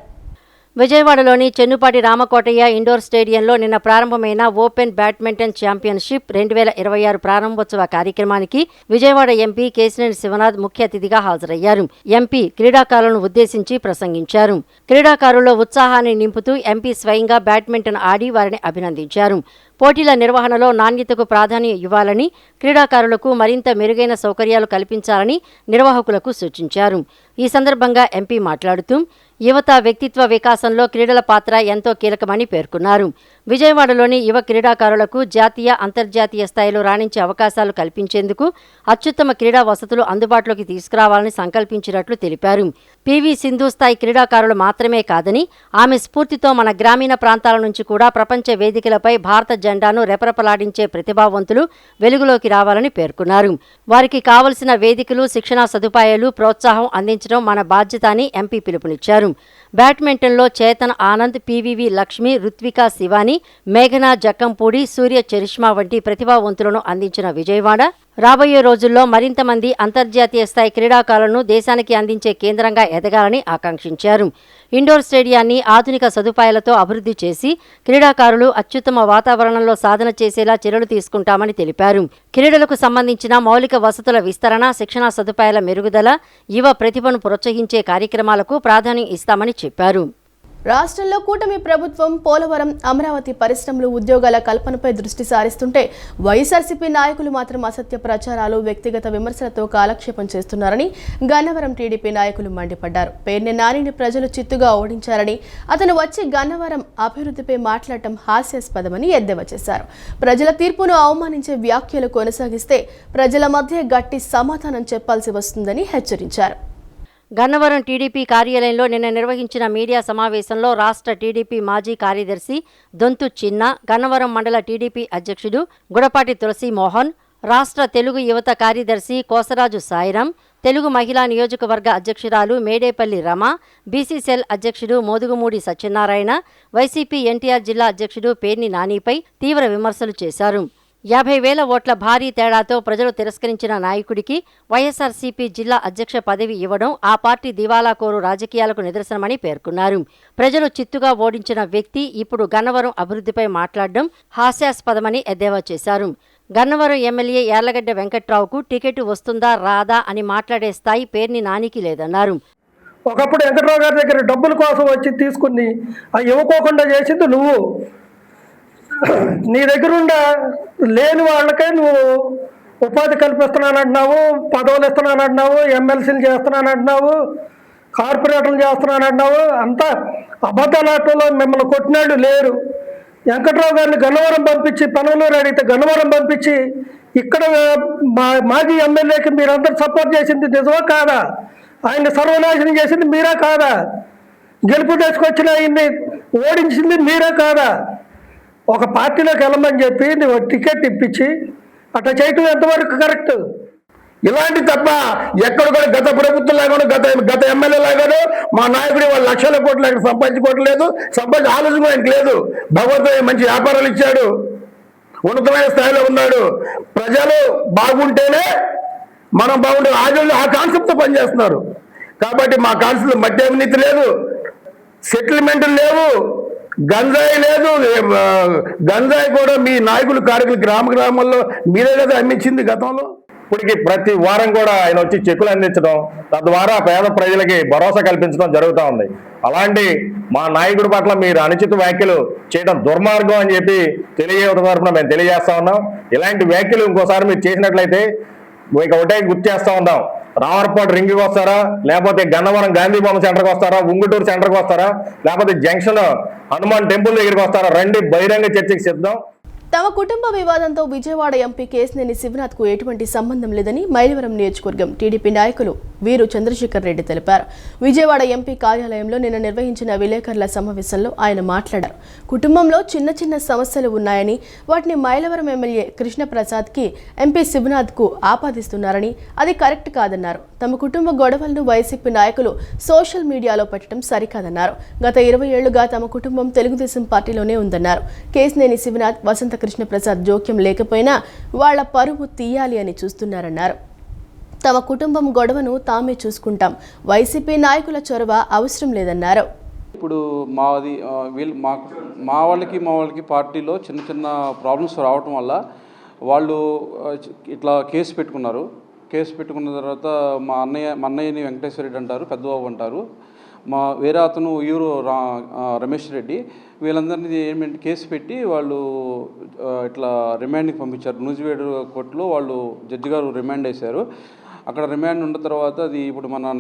విజయవాడలోని చెన్నుపాటి రామకోటయ్య ఇండోర్ స్టేడియంలో నిన్న ప్రారంభమైన ఓపెన్ బ్యాడ్మింటన్ ఛాంపియన్షిప్ 2026 ప్రారంభోత్సవ కార్యక్రమానికి విజయవాడ ఎంపీ కేశినేని శివనాథ్ ముఖ్య అతిథిగా హాజరయ్యారు. ఎంపీ క్రీడాకారులను ఉద్దేశించి ప్రసంగించారు. క్రీడాకారుల్లో ఉత్సాహాన్ని నింపుతూ ఎంపీ స్వయంగా బ్యాడ్మింటన్ ఆడి వారిని అభినందించారు. పోటీల నిర్వహణలో నాణ్యతకు ప్రాధాన్యం ఇవ్వాలని, క్రీడాకారులకు మరింత మెరుగైన సౌకర్యాలు కల్పించాలని నిర్వాహకులకు సూచించారు. ఈ సందర్భంగా ఎంపీ మాట్లాడుతూ యువత వ్యక్తిత్వ వికాసంలో క్రీడల పాత్ర ఎంతో కీలకమని పేర్కొన్నారు. విజయవాడలోని యువ క్రీడాకారులకు జాతీయ అంతర్జాతీయ స్థాయిలో రాణించే అవకాశాలు కల్పించేందుకు అత్యుత్తమ క్రీడా వసతులు అందుబాటులోకి తీసుకురావాలని సంకల్పించినట్లు తెలిపారు. పివి సింధు స్థాయి క్రీడాకారులు మాత్రమే కాదని ఆమె స్ఫూర్తితో మన గ్రామీణ ప్రాంతాల నుంచి కూడా ప్రపంచ వేదికలపై భారత జెండాను రెపరెపలాడించే ప్రతిభావంతులు వెలుగులోకి రావాలని పేర్కొన్నారు. వారికి కావలసిన వేదికలు, శిక్షణా సదుపాయాలు, ప్రోత్సాహం అందించడం మన బాధ్యత అని ఎంపీ పిలుపునిచ్చారు. బ్యాడ్మింటన్లో చేతన్ ఆనంద్, పివివి లక్ష్మి, రుత్వికా శివాని, మేఘనా జక్కంపూడి, సూర్య చరిష్మా వంటి ప్రతిభావంతులను అందించిన విజయవాడ రాబోయే రోజుల్లో మరింత మంది అంతర్జాతీయ స్థాయి క్రీడాకారులను దేశానికి అందించే కేంద్రంగా ఎదగాలని ఆకాంక్షించారు. ఇండోర్ స్టేడియాన్ని ఆధునిక సదుపాయాలతో అభివృద్ధి చేసి క్రీడాకారులు అత్యుత్తమ వాతావరణంలో సాధన చేసేలా చర్యలు తీసుకుంటామని తెలిపారు. క్రీడలకు సంబంధించిన మౌలిక వసతుల విస్తరణ, శిక్షణా సదుపాయాల మెరుగుదల, యువ ప్రతిభను ప్రోత్సహించే కార్యక్రమాలకు ప్రాధాన్యం ఇస్తామని చెప్పారు. రాష్ట్రంలో కూటమి ప్రభుత్వం పోలవరం, అమరావతి పరిశ్రమలు, ఉద్యోగాల కల్పనపై దృష్టి సారిస్తుంటే వైఎస్ఆర్సీపీ నాయకులు మాత్రం అసత్య ప్రచారాలు, వ్యక్తిగత విమర్శలతో కాలక్షేపం చేస్తున్నారని గన్నవరం టీడీపీ నాయకులు మండిపడ్డారు. పేర్ని నానిని ప్రజలు చిత్తుగా ఓడించారని, అతను వచ్చి గన్నవరం అభివృద్ధిపై మాట్లాడటం హాస్యాస్పదమని ఎద్దేవా చేశారు. ప్రజల తీర్పును అవమానించే వ్యాఖ్యలు కొనసాగిస్తే ప్రజల మధ్య గట్టి సమాధానం చెప్పాల్సి వస్తుందని హెచ్చరించారు. గన్నవరం టీడీపీ కార్యాలయంలో నిన్న నిర్వహించిన మీడియా సమావేశంలో రాష్ట్ర టీడీపీ మాజీ కార్యదర్శి దొంతు చిన్న, గన్నవరం మండల టీడీపీ అధ్యక్షుడు గుడపాటి తులసి మోహన్, రాష్ట్ర తెలుగు యువత కార్యదర్శి కోసరాజు సాయిరాం, తెలుగు మహిళా నియోజకవర్గ అధ్యక్షురాలు మేడేపల్లి రమ, బీసీసీఎల్ అధ్యక్షుడు మోదుగుమూడి సత్యనారాయణ, వైసీపీ ఎన్టీఆర్ జిల్లా అధ్యక్షుడు పేర్ని నానిపై తీవ్ర విమర్శలు చేశారు. 50,000 ఓట్ల భారీ తేడాతో ప్రజలు తిరస్కరించిన నాయకుడికి వైఎస్ఆర్సీపీ జిల్లా అధ్యక్ష పదవి ఇవ్వడం ఆ పార్టీ దివాలాకోరు రాజకీయాలకు నిదర్శనమని పేర్కొన్నారు. ప్రజలు చిత్తుగా ఓడించిన వ్యక్తి ఇప్పుడు గన్నవరం అభివృద్ధిపై మాట్లాడడం హాస్యాస్పదమని ఎద్దేవా చేశారు. గన్నవరం ఎమ్మెల్యే యార్లగడ్డ వెంకట్రావుకు టికెట్ వస్తుందా రాదా అని మాట్లాడే స్థాయి పేర్ని నానికి లేదన్నారు. ఒకప్పుడు వెంకట్రావు గారి దగ్గర డబ్బుల కోసం వచ్చి తీసుకుని అవి ఇవ్వకోకుండా చేసింది నువ్వు. నీ దగ్గరుండ లేని వాళ్ళకే నువ్వు ఉపాధి కల్పిస్తున్నానంటున్నావు, పదవులు ఇస్తున్నానంటున్నావు, ఎమ్మెల్సీలు చేస్తున్నానంటున్నావు, కార్పొరేటర్లు చేస్తున్నానంటున్నావు. అంతా అబద్ధాలాటంలో మిమ్మల్ని కొట్టినాడు లేరు. వెంకట్రావు గారిని గన్నవరం పంపించి, పనులూరు అడిగితే గన్నవరం పంపించి ఇక్కడ మాజీ ఎమ్మెల్యేకి మీరందరూ సపోర్ట్ చేసింది నిజమా కాదా? ఆయన్ని సర్వనాశనం చేసింది మీరా కాదా? గెలుపు తెచ్చుకొచ్చిన ఆయన్ని ఓడించింది మీరా కాదా? ఒక పార్టీలోకి వెళ్ళమని చెప్పి నువ్వు టికెట్ ఇప్పించి అట్లా చేయటం ఎంతవరకు కరెక్ట్? ఇలాంటి తప్ప ఎక్కడ కూడా గత ప్రభుత్వం లాగాను, గత ఎమ్మెల్యే లాగాను మా నాయకుడు వాళ్ళు లక్షల కోట్లు ఎక్కడ సంపాదించుకోవట్లేదు. ఆలోచన కూడా ఆయనకు లేదు. భగవంతుడు మంచి వ్యాపారాలు ఇచ్చాడు, ఉన్నతమైన స్థాయిలో ఉన్నాడు. ప్రజలు బాగుంటేనే మనం బాగుంటే ఆ కాన్సెప్ట్తో పనిచేస్తున్నారు. కాబట్టి మా కాన్సెప్ట్ మధ్య అవినీతి లేదు, సెటిల్మెంట్ లేవు, గంజాయి లేదు. గంజాయి కూడా మీ నాయకులు కార్యకులు గ్రామాల్లో మీరే కదా అమ్మించింది గతంలో. ఇప్పటికి ప్రతి వారం కూడా ఆయన వచ్చి చెక్కులు అందించడం, తద్వారా పేద ప్రజలకి భరోసా కల్పించడం జరుగుతూ ఉంది. అలాంటి మా నాయకుడి పట్ల మీరు అనుచిత వ్యాఖ్యలు చేయడం దుర్మార్గం అని చెప్పి తెలియజేయడం తరఫున మేము తెలియజేస్తా ఉన్నాం. ఇలాంటి వ్యాఖ్యలు ఇంకోసారి మీరు చేసినట్లయితే మీకు ఒకటే గుర్తు చేస్తూ ఉంటాం. రామర్పాటు రింగ్కి వస్తారా, లేకపోతే గన్నవరం గాంధీ బొమ్మ సెంటర్కి వస్తారా, ఉంగుటూరు సెంటర్కి వస్తారా, లేకపోతే జంక్షన్ హనుమాన్ టెంపుల్ దగ్గరికి వస్తారా, రండి, బహిరంగ చర్చకి సిద్ధం. తమ కుటుంబ వివాదంతో విజయవాడ ఎంపీ కేశినేని శివనాథ్కు ఎటువంటి సంబంధం లేదని మైలవరం నియోజకవర్గం టీడీపీ నాయకులు వీరు చంద్రశేఖర్ రెడ్డి తెలిపారు. విజయవాడ ఎంపీ కార్యాలయంలో నిన్న నిర్వహించిన విలేకరుల సమావేశంలో ఆయన మాట్లాడారు. కుటుంబంలో చిన్న చిన్న సమస్యలు ఉన్నాయని, వాటిని మైలవరం ఎమ్మెల్యే కృష్ణప్రసాద్కి ఎంపీ శివనాథ్కు ఆపాదిస్తున్నారని అది కరెక్ట్ కాదన్నారు. తమ కుటుంబ గొడవలను వైసీపీ నాయకులు సోషల్ మీడియాలో పెట్టడం సరికాదన్నారు. గత 20 ఏళ్లుగా తమ కుటుంబం తెలుగుదేశం పార్టీలోనే ఉందన్నారు. కేశినేని శివనాథ్, వసంత కృష్ణప్రసాద్ జోక్యం లేకపోయినా వాళ్ల పరువు తీయాలి అని చూస్తున్నారన్నారు. తమ కుటుంబం గొడవను తామే చూసుకుంటాం, వైసీపీ నాయకుల చొరవ అవసరం లేదన్నారు. ఇప్పుడు మా వాళ్ళకి పార్టీలో చిన్న చిన్న ప్రాబ్లమ్స్ రావటం వల్ల వాళ్ళు ఇట్లా కేసు పెట్టుకున్నారు. కేసు పెట్టుకున్న తర్వాత మా అన్నయ్యని వెంకటేశ్వర రెడ్డి అంటారు, పెద్దబాబు అంటారు, వేరే అతను యూరు రమేష్ రెడ్డి, వీళ్ళందరినీ ఏమంటే కేసు పెట్టి వాళ్ళు ఇట్లా రిమాండ్కి పంపించారు. నూజివేడు కోర్టులో వాళ్ళు జడ్జి గారు రిమాండ్ వేశారు. అక్కడ రిమాండ్ ఉన్న తర్వాత అది ఇప్పుడు మన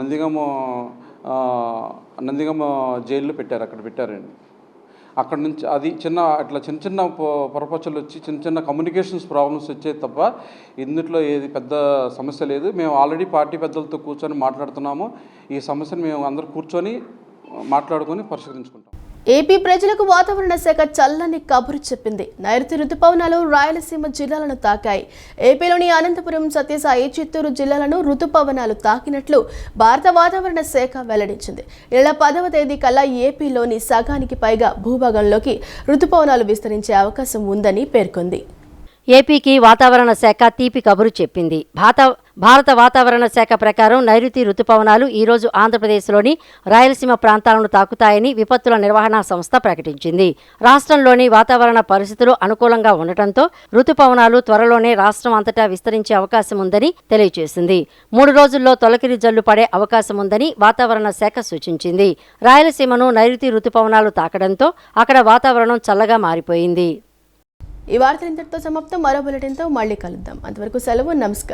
నందిగామ జైల్లో పెట్టారు, అక్కడ పెట్టారండి. అక్కడ నుంచి అది చిన్న చిన్న పొరపచ్చలు వచ్చి చిన్న కమ్యూనికేషన్స్ ప్రాబ్లమ్స్ వచ్చేది తప్ప ఇందులో ఏది పెద్ద సమస్య లేదు. మేము ఆల్రెడీ పార్టీ పెద్దలతో కూర్చొని మాట్లాడుతున్నాము. ఈ సమస్యను మేము అందరూ కూర్చొని మాట్లాడుకొని పరిష్కరించుకుంటాం. ఏపీ ప్రజలకు వాతావరణ శాఖ చల్లని కబురు చెప్పింది. నైరుతి రుతుపవనాలు రాయలసీమ జిల్లాలను తాకాయి. ఏపీలోని అనంతపురం, సత్యసాయి, చిత్తూరు జిల్లాలను రుతుపవనాలు తాకినట్లు భారత వాతావరణ శాఖ వెల్లడించింది. నెల 10వ తేదీ కల్లా ఏపీలోని సగానికి పైగా భూభాగంలోకి రుతుపవనాలు విస్తరించే అవకాశం ఉందని పేర్కొంది. ఏపీకి వాతావరణ శాఖ తీపి కబురు చెప్పింది. భారత వాతావరణ శాఖ ప్రకారం నైరుతి రుతుపవనాలు ఈరోజు ఆంధ్రప్రదేశ్లోని రాయలసీమ ప్రాంతాలను తాకుతాయని విపత్తుల నిర్వహణ సంస్థ ప్రకటించింది. రాష్ట్రంలోని వాతావరణ పరిస్థితులు అనుకూలంగా ఉండటంతో రుతుపవనాలు త్వరలోనే రాష్ట్రం అంతటా విస్తరించే అవకాశం ఉందని తెలియజేసింది. 3 రోజుల్లో తొలకరి జల్లు పడే అవకాశం ఉందని వాతావరణ శాఖ సూచించింది. రాయలసీమను నైరుతి రుతుపవనాలు తాకడంతో అక్కడ వాతావరణం చల్లగా మారిపోయింది. ఈ వార్తలు ఇంతటితో సమాప్తం. మరో బులెటిన్తో మళ్ళీ కలుద్దాం. అంతవరకు సెలవు. నమస్కారం.